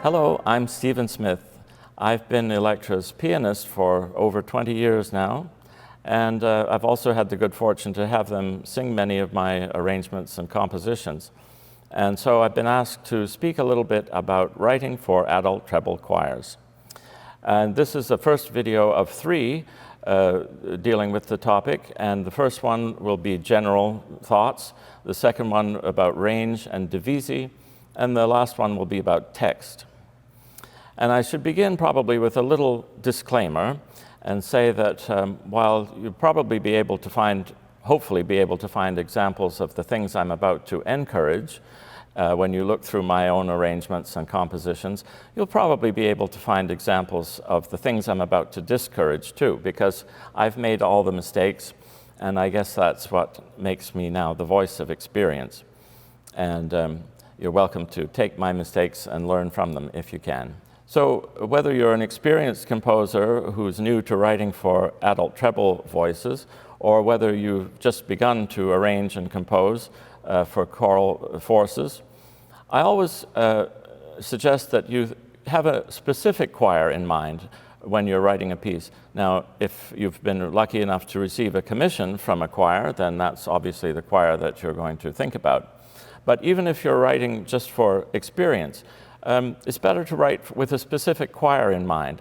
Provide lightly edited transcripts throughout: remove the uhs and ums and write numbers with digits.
Hello, I'm Stephen Smith. I've been Elektra's pianist for over 20 years now, and I've also had the good fortune to have them sing many of my arrangements and compositions. And so I've been asked to speak a little bit about writing for adult treble choirs. And this is the first video of three dealing with the topic, and the first one will be general thoughts, the second one about range and divisi, and the last one will be about text. And I should begin probably with a little disclaimer and say that while you'll probably be able to find, hopefully be able to find examples of the things I'm about to encourage when you look through my own arrangements and compositions, you'll probably be able to find examples of the things I'm about to discourage too, because I've made all the mistakes, and I guess that's what makes me now the voice of experience. And you're welcome to take my mistakes and learn from them if you can. So whether you're an experienced composer who's new to writing for adult treble voices, or whether you've just begun to arrange and compose for choral forces, I always suggest that you have a specific choir in mind when you're writing a piece. Now, if you've been lucky enough to receive a commission from a choir, then that's obviously the choir that you're going to think about. But even if you're writing just for experience, it's better to write with a specific choir in mind.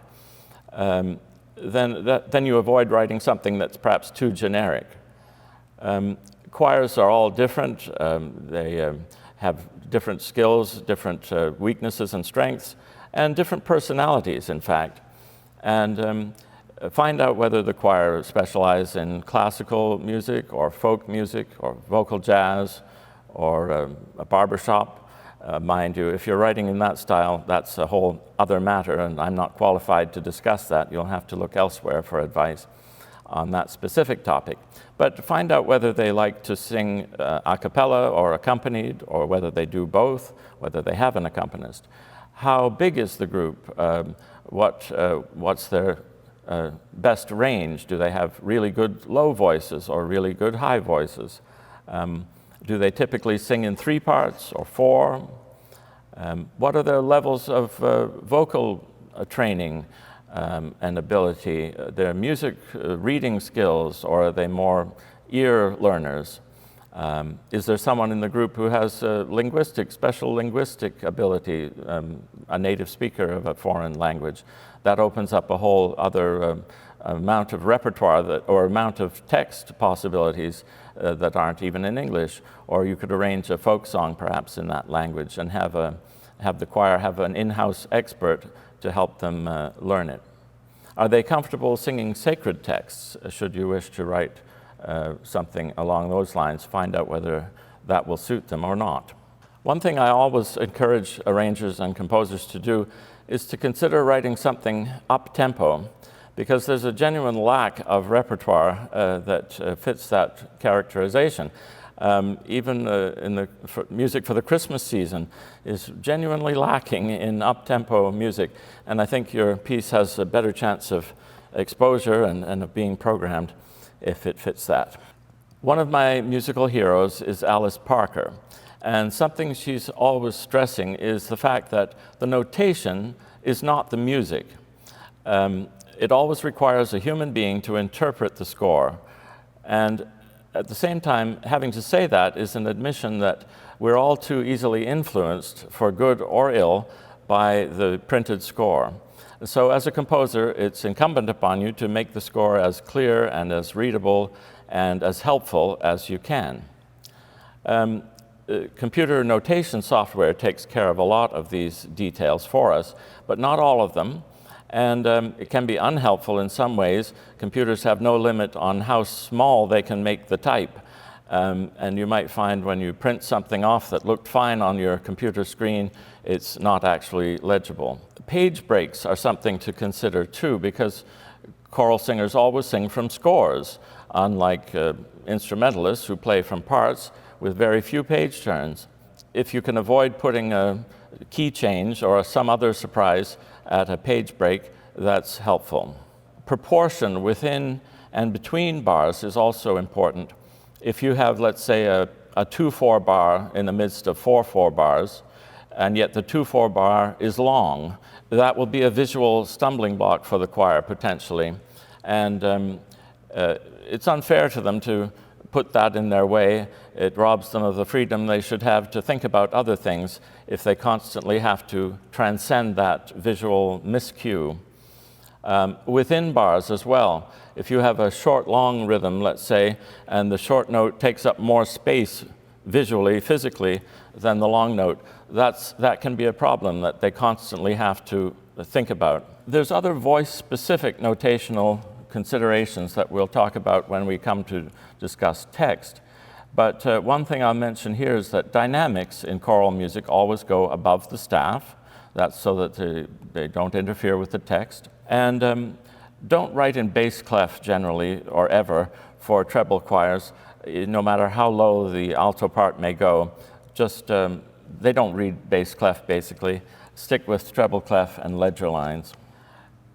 Then you avoid writing something that's perhaps too generic. Choirs are all different. They have different skills, different weaknesses and strengths, and different personalities, in fact. And find out whether the choir specializes in classical music or folk music or vocal jazz or a barbershop. Mind you, if you're writing in that style, that's a whole other matter, and I'm not qualified to discuss that. You'll have to look elsewhere for advice on that specific topic. But find out whether they like to sing a cappella or accompanied, or whether they do both, whether they have an accompanist. How big is the group? What's their best range? Do they have really good low voices or really good high voices? Do they typically sing in 3 parts or 4? What are their levels of vocal training and ability? Their music reading skills, or are they more ear learners? Is there someone in the group who has special linguistic ability, a native speaker of a foreign language? That opens up a whole other amount of repertoire or amount of text possibilities that aren't even in English. Or you could arrange a folk song perhaps in that language and have the choir have an in-house expert to help them learn it. Are they comfortable singing sacred texts? Should you wish to write something along those lines, find out whether that will suit them or not. One thing I always encourage arrangers and composers to do is to consider writing something up-tempo, because there's a genuine lack of repertoire that fits that characterization. Even in the music for the Christmas season is genuinely lacking in up-tempo music, and I think your piece has a better chance of exposure and of being programmed if it fits that. One of my musical heroes is Alice Parker, and something she's always stressing is the fact that the notation is not the music. It always requires a human being to interpret the score. And at the same time, having to say that is an admission that we're all too easily influenced, for good or ill, by the printed score. So as a composer, it's incumbent upon you to make the score as clear and as readable and as helpful as you can. Computer notation software takes care of a lot of these details for us, but not all of them. And it can be unhelpful in some ways. Computers have no limit on how small they can make the type. And you might find when you print something off that looked fine on your computer screen, it's not actually legible. Page breaks are something to consider too, because choral singers always sing from scores, unlike instrumentalists who play from parts with very few page turns. If you can avoid putting a key change or some other surprise at a page break, that's helpful. Proportion within and between bars is also important. If you have, let's say, a 2/4 bar in the midst of 4/4 bars, and yet the 2/4 bar is long. That will be a visual stumbling block for the choir, potentially. And it's unfair to them to put that in their way. It robs them of the freedom they should have to think about other things if they constantly have to transcend that visual miscue. Within bars as well, if you have a short-long rhythm, let's say, and the short note takes up more space visually, physically, than the long note, that can be a problem that they constantly have to think about. There's other voice-specific notational considerations that we'll talk about when we come to discuss text. But one thing I'll mention here is that dynamics in choral music always go above the staff. That's so that they don't interfere with the text. And don't write in bass clef generally, or ever, for treble choirs, no matter how low the alto part may go. Just, they don't read bass clef, basically. Stick with treble clef and ledger lines.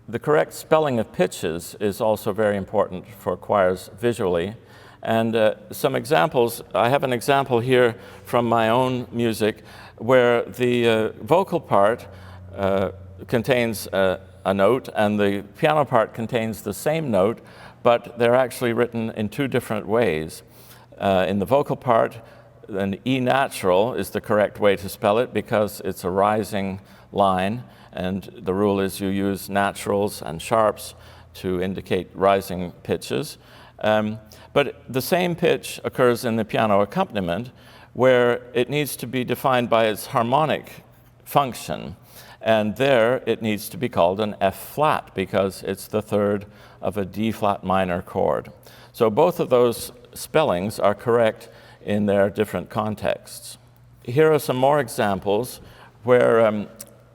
The correct spelling of pitches is also very important for choirs visually. And some examples, I have an example here from my own music where the vocal part contains a note and the piano part contains the same note, but they're actually written in two different ways. In the vocal part, an E natural is the correct way to spell it because it's a rising line, and the rule is you use naturals and sharps to indicate rising pitches. But the same pitch occurs in the piano accompaniment, where it needs to be defined by its harmonic function. And there it needs to be called an F flat because it's the third of a D flat minor chord. So both of those spellings are correct in their different contexts. Here are some more examples where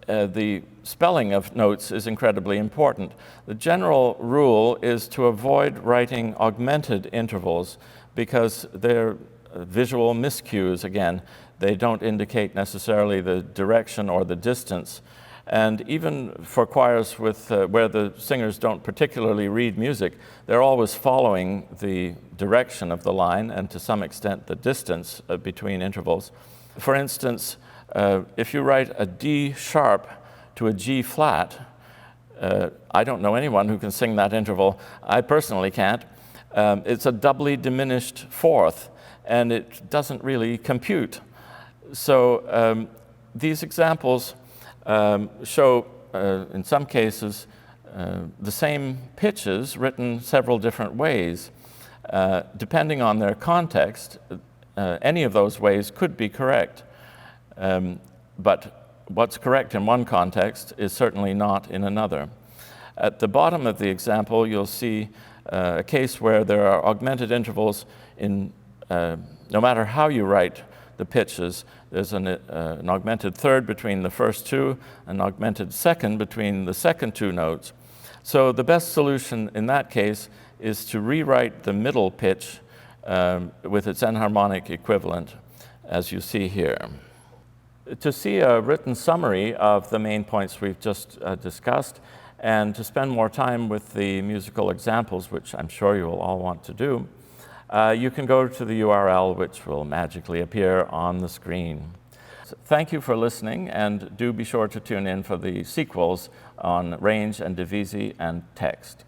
the spelling of notes is incredibly important. The general rule is to avoid writing augmented intervals because they're visual miscues. Again, they don't indicate necessarily the direction or the distance. And even for choirs with, where the singers don't particularly read music, they're always following the direction of the line and to some extent the distance between intervals. For instance, if you write a D sharp to a G flat, I don't know anyone who can sing that interval. I personally can't. It's a doubly diminished fourth, and it doesn't really compute. So these examples show, in some cases, the same pitches written several different ways. Depending on their context, any of those ways could be correct. But what's correct in one context is certainly not in another. At the bottom of the example, you'll see a case where there are augmented intervals in, no matter how you write the pitches, there's an augmented third between the first two, an augmented second between the second two notes. So the best solution in that case is to rewrite the middle pitch with its enharmonic equivalent, as you see here. To see a written summary of the main points we've just discussed, and to spend more time with the musical examples, which I'm sure you will all want to do, you can go to the URL which will magically appear on the screen. So thank you for listening, and do be sure to tune in for the sequels on range and divisi and text.